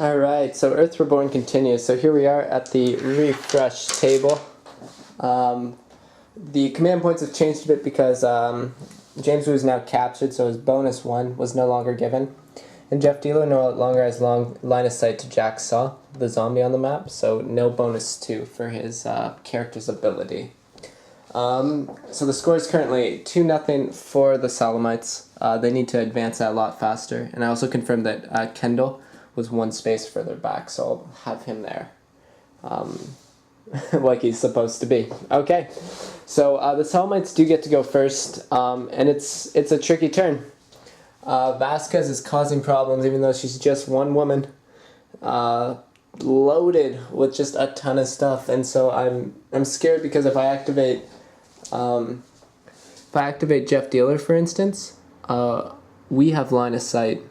Alright, so Earth Reborn continues. So here we are at the refresh table. The command points have changed a bit because James Wu is now captured, so his bonus 1 was no longer given. And Jeff Dealer no longer has long line of sight to Jack Saw, the zombie on the map, so no bonus 2 for his character's ability. So the score is currently 2-0 for the Salamites. They need to advance that a lot faster. And I also confirmed that Kendall was one space further back, so I'll have him there. Like he's supposed to be. Okay, so the Salamites do get to go first, and it's a tricky turn. Vasquez is causing problems even though she's just one woman. Loaded with just a ton of stuff, and so I'm scared because if I activate Jeff Dealer, for instance, we have line of sight.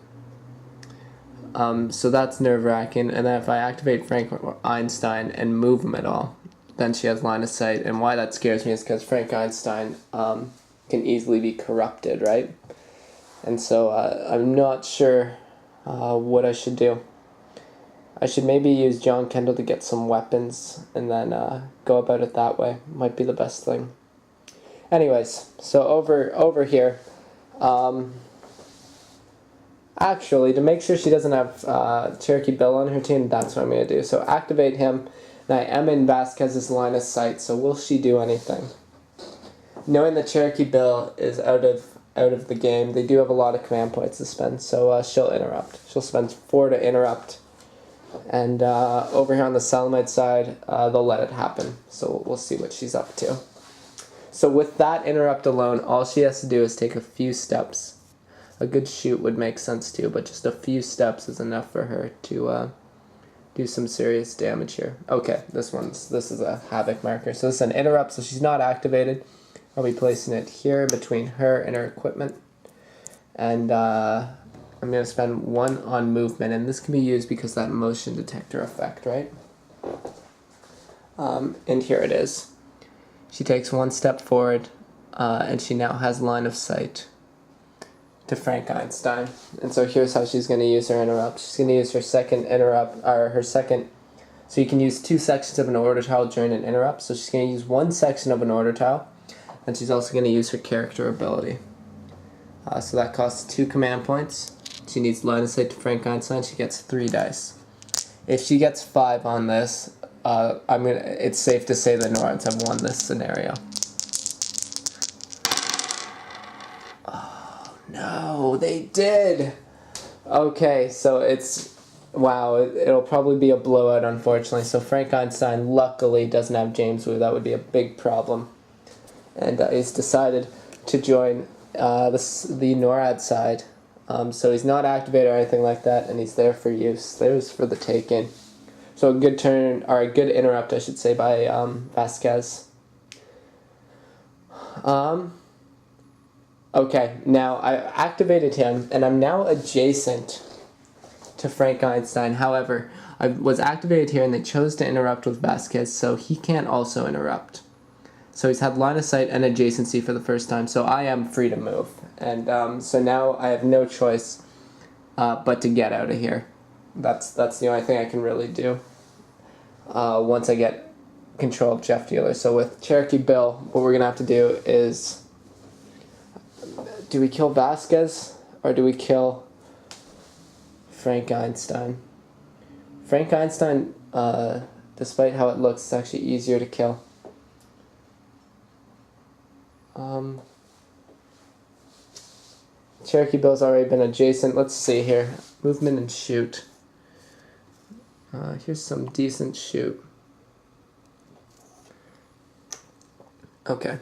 So that's nerve-wracking, and then if I activate Frank Einstein and move him at all, then she has line of sight, and why that scares me is because Frank Einstein can easily be corrupted, right? And so I'm not sure what I should do. I should maybe use John Kendall to get some weapons, and then go about it that way. Might be the best thing. Anyways, so over here, actually, to make sure she doesn't have Cherokee Bill on her team, that's what I'm going to do. So activate him, and I am in Vasquez's line of sight, so will she do anything? Knowing that Cherokee Bill is out of the game, they do have a lot of command points to spend, so she'll interrupt. She'll spend 4 to interrupt. And over here on the Salamite side, they'll let it happen, so we'll see what she's up to. So with that interrupt alone, all she has to do is take a few steps. A good shoot would make sense too, but just a few steps is enough for her to do some serious damage here. Okay, this is a Havoc marker. So this is an interrupt, so she's not activated. I'll be placing it here between her and her equipment. And I'm going to spend 1 on movement, and this can be used because that motion detector effect, right? And here it is. She takes 1 step forward, and she now has line of sight to Frank Einstein. And so here's how she's going to use her interrupt. She's going to use her second interrupt, or her second, so you can use 2 sections of an order tile during an interrupt. So she's going to use 1 section of an order tile, and she's also going to use her character ability. So that costs 2 command points. She needs line of sight to Frank Einstein. She gets 3 dice. If she gets 5 on this, it's safe to say the Norans have won this scenario. Oh no, they did. Okay, so wow, it'll probably be a blowout, unfortunately. So Frank Einstein luckily doesn't have James Wu. That would be a big problem. And he's decided to join the NORAD side. So he's not activated or anything like that, and he's there for use. There's for the taking. So a good turn, or a good interrupt, I should say, by Vasquez. Okay, now I activated him, and I'm now adjacent to Frank Einstein. However, I was activated here, and they chose to interrupt with Vasquez, so he can't also interrupt. So he's had line of sight and adjacency for the first time, so I am free to move. And so now I have no choice but to get out of here. That's the only thing I can really do once I get control of Jeff Dealer. So with Cherokee Bill, what we're going to have to do is, do we kill Vasquez or do we kill Frank Einstein? Frank Einstein, despite how it looks, is actually easier to kill. Cherokee Bill's already been adjacent. Let's see here. Movement and shoot. Here's some decent shoot. Okay.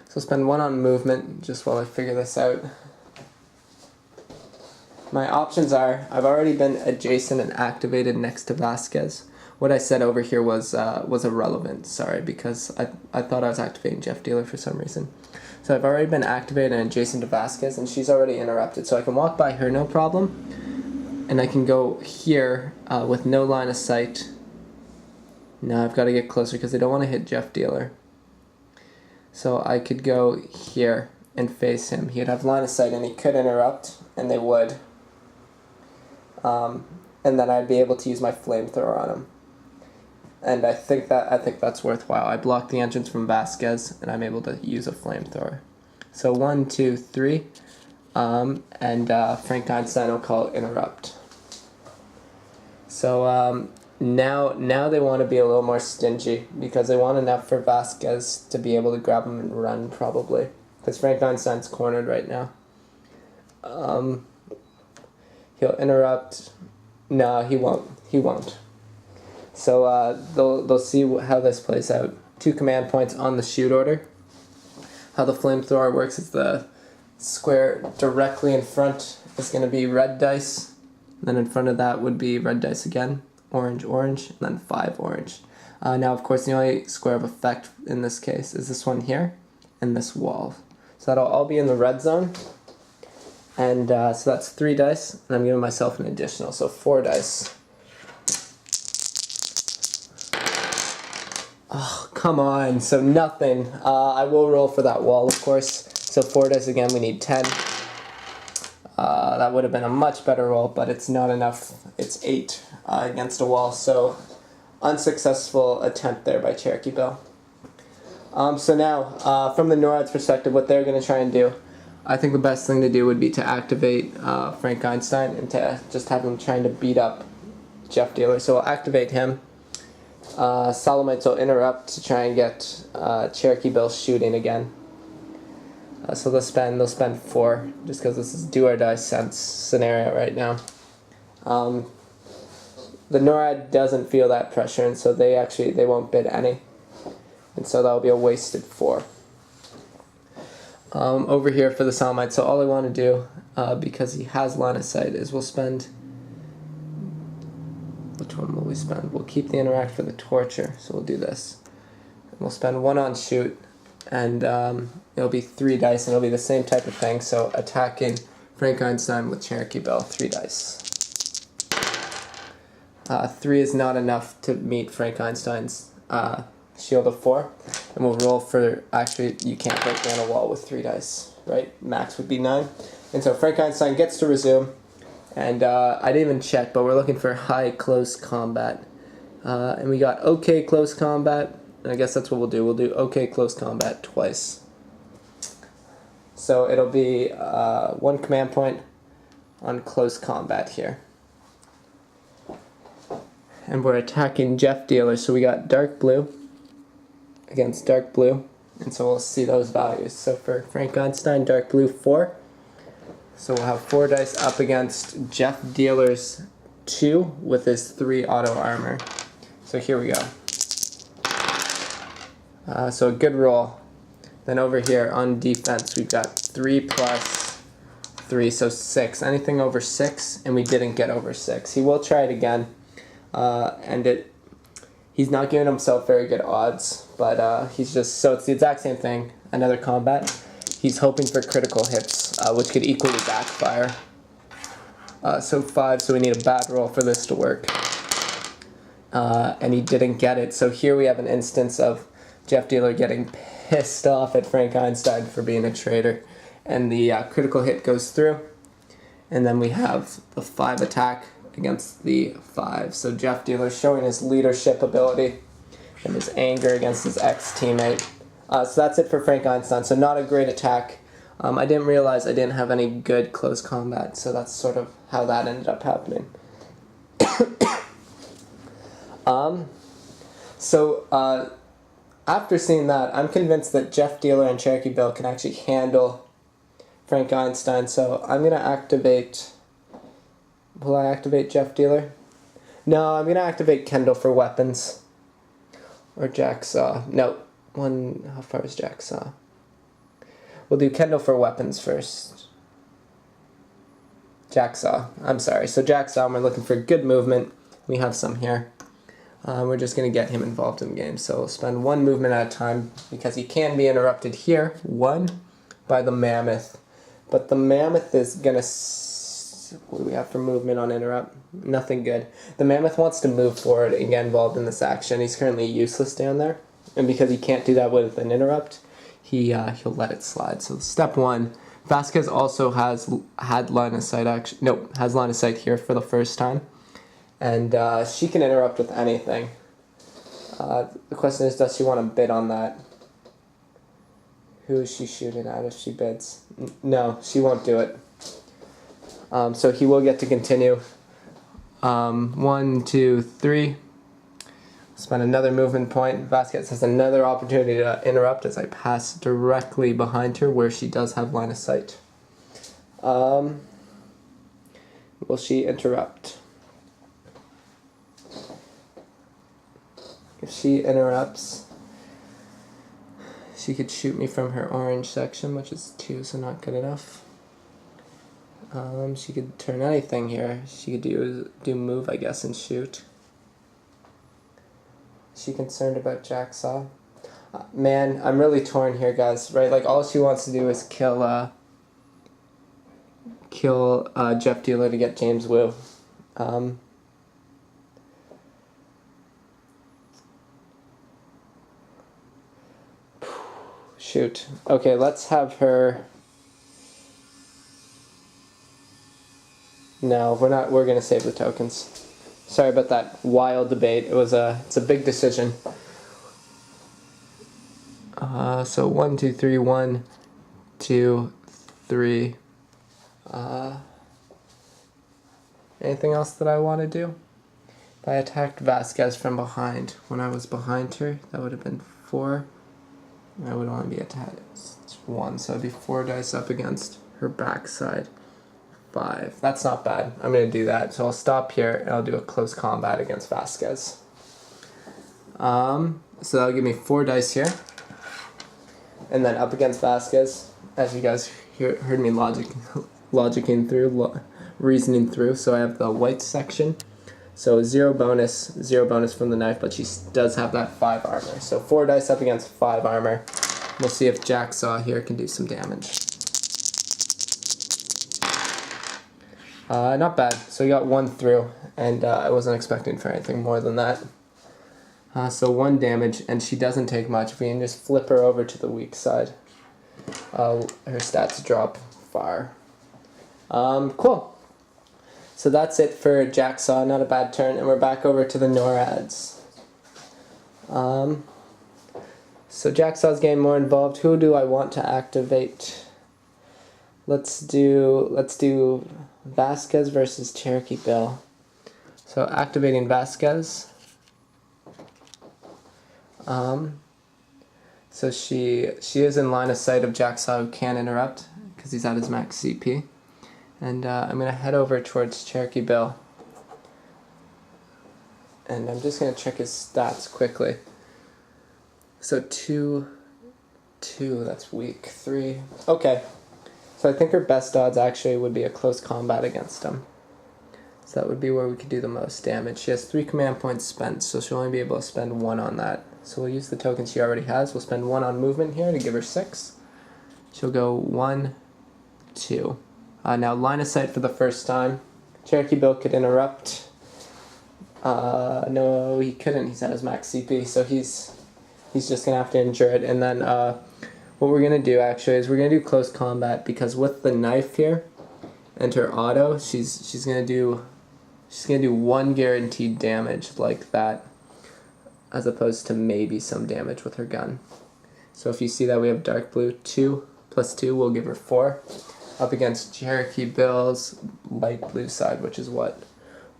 So spend 1 on movement just while I figure this out. My options are, I've already been adjacent and activated next to Vasquez. What I said over here was irrelevant, sorry, because I thought I was activating Jeff Dealer for some reason. So I've already been activated and adjacent to Vasquez, and she's already interrupted. So I can walk by her, no problem. And I can go here with no line of sight. Now I've got to get closer because I don't want to hit Jeff Dealer. So I could go here and face him. He'd have line of sight and he could interrupt, and they would. And and then I'd be able to use my flamethrower on him. And I think that's worthwhile. I block the entrance from Vasquez, and I'm able to use a flamethrower. So 1, 2, 3, and Frank Einstein will call interrupt. So now they want to be a little more stingy because they want enough for Vasquez to be able to grab him and run probably. Because Frank Einstein's cornered right now. He'll interrupt. No, he won't. He won't. So they'll see how this plays out. 2 command points on the shoot order. How the flamethrower works is the square directly in front is going to be red dice. And then in front of that would be red dice again. Orange, orange, and then 5 orange. Now, of course, the only square of effect in this case is this one here and this wall. So that'll all be in the red zone. And so that's 3 dice, and I'm giving myself an additional, so 4 dice. Oh, come on, so nothing. I will roll for that wall, of course. So 4 dice again, we need 10. That would have been a much better roll, but it's not enough. It's 8 against a wall, so unsuccessful attempt there by Cherokee Bill. So now, from the NORAD's perspective, what they're going to try and do, I think the best thing to do would be to activate Frank Einstein and to just have him trying to beat up Jeff Dealer. So we'll activate him. Sodomites will interrupt to try and get Cherokee Bill shooting again. So they'll spend 4 just because this is do or die sense scenario right now. The NORAD doesn't feel that pressure, and so they won't bid any, and so that'll be a wasted 4. Over here for the Sodomites, so all I want to do, because he has line of sight, is we'll spend. Which one will we spend? We'll keep the interact for the torture, so we'll do this. And we'll spend 1 on shoot, and it'll be 3 dice, and it'll be the same type of thing. So attacking Frank Einstein with Cherokee Bill, 3 dice. 3 is not enough to meet Frank Einstein's shield of 4, and we'll roll for, actually you can't break down a wall with 3 dice, right? Max would be 9. And so Frank Einstein gets to resume, and I didn't even check, but we're looking for high close combat, and we got okay close combat, and I guess that's what we'll do okay close combat twice. So it'll be 1 command point on close combat here. And we're attacking Jeff Dealer, so we got dark blue against dark blue, and so we'll see those values. So for Frank Einstein, dark blue 4, so we'll have 4 dice up against Jeff Dealer's 2 with his 3 auto armor. So here we go. So a good roll. Then over here on defense we've got 3 plus 3, so 6. Anything over 6, and we didn't get over 6. He will try it again, and he's not giving himself very good odds, but he's just, so it's the exact same thing, another combat. He's hoping for critical hits, which could equally backfire. So 5, so we need a bad roll for this to work. And he didn't get it, so here we have an instance of Jeff Dealer getting pissed off at Frank Einstein for being a traitor. And the critical hit goes through, and then we have the 5 attack against the 5. So Jeff Dealer showing his leadership ability and his anger against his ex-teammate. So that's it for Frank Einstein. So not a great attack. I didn't realize I didn't have any good close combat, so that's sort of how that ended up happening. After seeing that, I'm convinced that Jeff Dealer and Cherokee Bill can actually handle Frank Einstein, so I'm going to activate... Will I activate Jeff Dealer? No, I'm going to activate Kendall for weapons. Or Jacksaw. No. How far is Jacksaw? We'll do Kendall for weapons first. Jacksaw. I'm sorry. So Jacksaw, we're looking for good movement. We have some here. We're just going to get him involved in the game. So we'll spend 1 movement at a time because he can be interrupted here. 1 by the Mammoth. But the Mammoth is going to... What do we have for movement on interrupt? Nothing good. The Mammoth wants to move forward and get involved in this action. He's currently useless down there. And because he can't do that with an interrupt, he'll let it slide. So step 1. Vasquez also has line of sight here for the first time. And she can interrupt with anything. The question is, does she want to bid on that? Who is she shooting at if she bids? No, she won't do it. So he will get to continue. 1, 2, 3. Spend another movement point. Vasquez has another opportunity to interrupt as I pass directly behind her where she does have line of sight. Will she interrupt? If she interrupts, she could shoot me from her orange section, which is 2, so not good enough. She could turn anything here. She could do move, I guess, and shoot. Is she concerned about Jacksaw? Man, I'm really torn here, guys. Right, like all she wants to do is kill Jeff Dealer to get James Wu. Shoot. Okay, let's have her. No, we're not. We're gonna save the tokens. Sorry about that wild debate. It's a big decision. So 1, 2, 3, 1, 2, 3. Anything else that I want to do? If I attacked Vasquez from behind when I was behind her, that would have been 4. I would only be attacked 1, so it'd be 4 dice up against her backside. 5. That's not bad. I'm going to do that. So I'll stop here and I'll do a close combat against Vasquez. So that'll give me 4 dice here. And then up against Vasquez, as you guys heard me reasoning through. So I have the white section. So 0 bonus from the knife, but she does have that 5 armor. So 4 dice up against 5 armor. We'll see if Jacksaw here can do some damage. Not bad. So we got 1 through, and I wasn't expecting for anything more than that. So 1 damage, and she doesn't take much. If we can just flip her over to the weak side, her stats drop far. Cool. So that's it for Jacksaw. Not a bad turn, and we're back over to the NORADs. So Jacksaw's getting more involved. Who do I want to activate? Let's do Vasquez versus Cherokee Bill. So activating Vasquez. So she is in line of sight of Jacksaw, who can interrupt because he's at his max CP. And I'm going to head over towards Cherokee Bill. And I'm just going to check his stats quickly. So 2, that's weak. 3, okay. So I think her best odds actually would be a close combat against him. So that would be where we could do the most damage. She has 3 command points spent, so she'll only be able to spend 1 on that. So we'll use the tokens she already has. We'll spend 1 on movement here to give her 6. She'll go 1, 2. Now line of sight for the first time. Cherokee Bill could interrupt. No, he couldn't. He's at his max CP, so he's just going to have to endure it. And then what we're going to do actually is we're going to do close combat, because with the knife here and her auto, she's going to do 1 guaranteed damage like that, as opposed to maybe some damage with her gun. So if you see that we have dark blue, 2 plus 2 will give her 4. Up against Cherokee Bill's light blue side, which is what?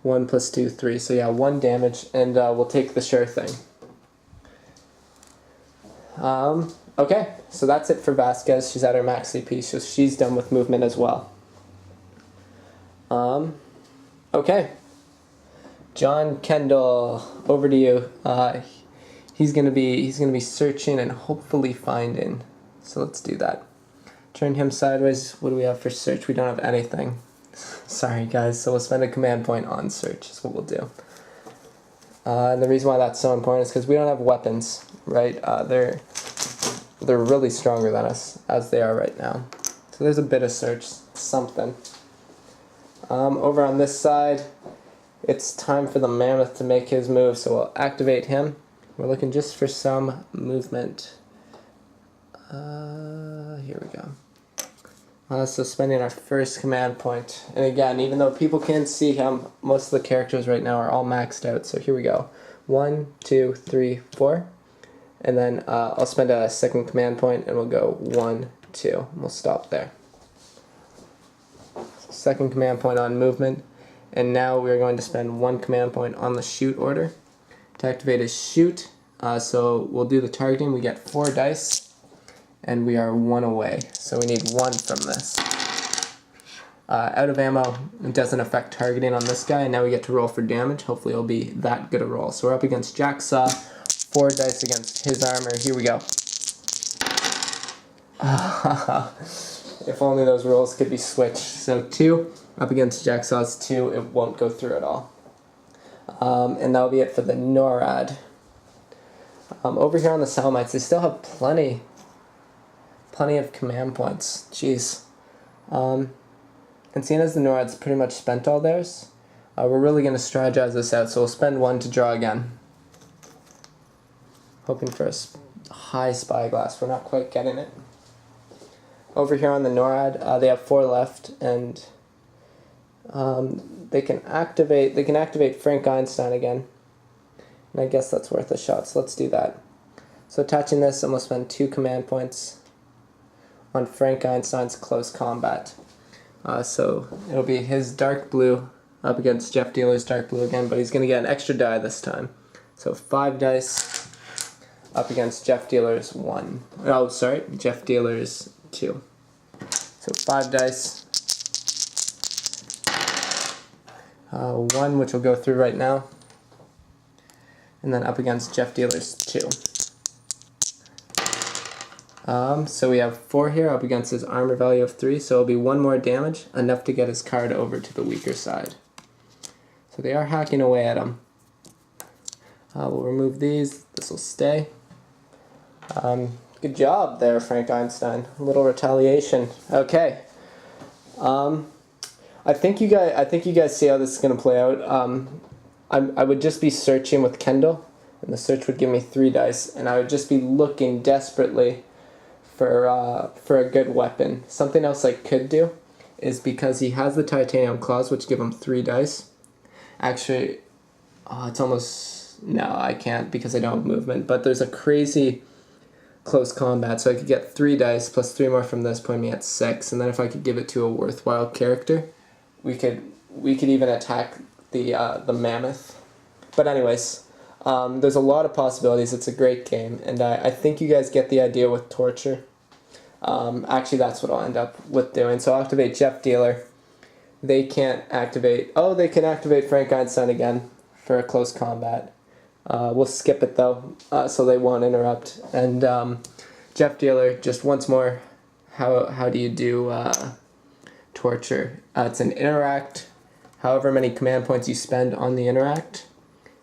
1 plus 2, 3. So yeah, 1 damage, and we'll take the sure thing. Okay, so that's it for Vasquez. She's at her max CP, so she's done with movement as well. Okay. John Kendall, over to you. He's gonna be searching and hopefully finding. So let's do that. Turn him sideways. What do we have for search? We don't have anything. Sorry guys, so we'll spend a command point on search is what we'll do. And the reason why that's so important is because we don't have weapons, right? They're really stronger than us, as they are right now. So there's a bit of search, something. Over on this side, it's time for the Mammoth to make his move, so we'll activate him. We're looking just for some movement. Here we go. So spending our first command point. And again, even though people can't see him, most of the characters right now are all maxed out. So here we go. 1, 2, 3, 4. And then I'll spend a second command point and we'll go 1, 2. And we'll stop there. Second command point on movement. And now we're going to spend 1 command point on the shoot order. To activate a shoot, so we'll do the targeting. We get 4 dice. And we are 1 away, so we need 1 from this. Out of ammo, it doesn't affect targeting on this guy, and now we get to roll for damage. Hopefully it'll be that good a roll. So we're up against Jacksaw, 4 dice against his armor. Here we go. If only those rolls could be switched. So 2, up against Jacksaw's 2, it won't go through at all. And that'll be it for the NORAD. Over here on the Salmites, they still have plenty of command points. Jeez. And seeing as the NORAD's pretty much spent all theirs, we're really going to strategize this out, so we'll spend 1 to draw again. Hoping for a high spyglass. We're not quite getting it. Over here on the NORAD, they have 4 left, and they can activate Frank Einstein again. And I guess that's worth a shot, so let's do that. So attaching this, I'm going to spend 2 command points on Frank Einstein's close combat. So it'll be his dark blue up against Jeff Dealer's dark blue again, but he's going to get an extra die this time. So 5 dice up against Jeff Dealer's 1. Oh, sorry, Jeff Dealer's 2. So 5 dice. 1, which will go through right now. And then up against Jeff Dealer's 2. So we have 4 here up against his armor value of 3, so it'll be 1 more damage, enough to get his card over to the weaker side. So they are hacking away at him. We'll remove these, this will stay. Good job there, Frank Einstein. A little retaliation. Okay. I think you guys see how this is going to play out. I would just be searching with Kendall, and the search would give me 3 dice, and I would just be looking desperately for a good weapon. Something else I could do is, because he has the titanium claws, which give him 3 dice. Actually, it's almost, no, I can't because I don't have movement, but there's a crazy close combat, so I could get 3 dice plus 3 more from this, putting me at 6, and then if I could give it to a worthwhile character, we could even attack the Mammoth. But anyways, there's a lot of possibilities. It's a great game, and I think you guys get the idea with Torture. Actually, that's what I'll end up with doing. So I'll activate Jeff Dealer. They can't activate... Oh, they can activate Frank Einstein again for a close combat. We'll skip it, though, so they won't interrupt. And Jeff Dealer, just once more, how do you do Torture? It's an interact. However many command points you spend on the interact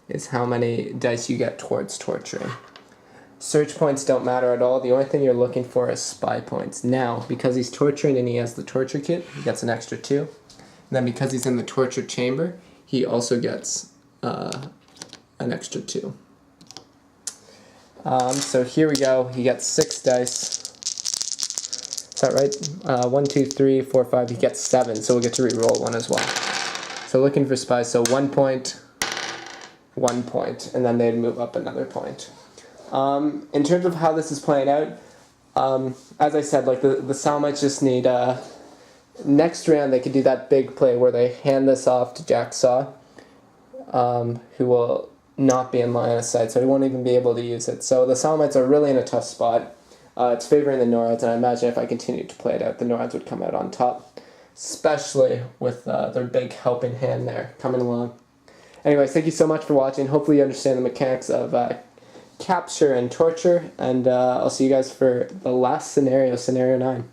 is how many dice you get towards torturing. Search points don't matter at all. The only thing you're looking for is spy points. Now, because he's torturing and he has the torture kit, he gets an extra 2. And then because he's in the torture chamber, he also gets an extra 2. So here we go. He gets 6 dice. Is that right? 1, 2, 3, 4, 5. He gets 7, so we'll get to re-roll 1 as well. So looking for spies. So 1 point, 1 point, and then they'd move up another point. In terms of how this is playing out, as I said, like the Salmites just need next round they could do that big play where they hand this off to Jacksaw, who will not be in line of sight, so he won't even be able to use it. So the Salmites are really in a tough spot. It's favoring the NORADs, and I imagine if I continued to play it out, the NORADs would come out on top, especially with their big helping hand there coming along. Anyways, thank you so much for watching. Hopefully you understand the mechanics of capture and torture, and I'll see you guys for the last scenario, Scenario 9.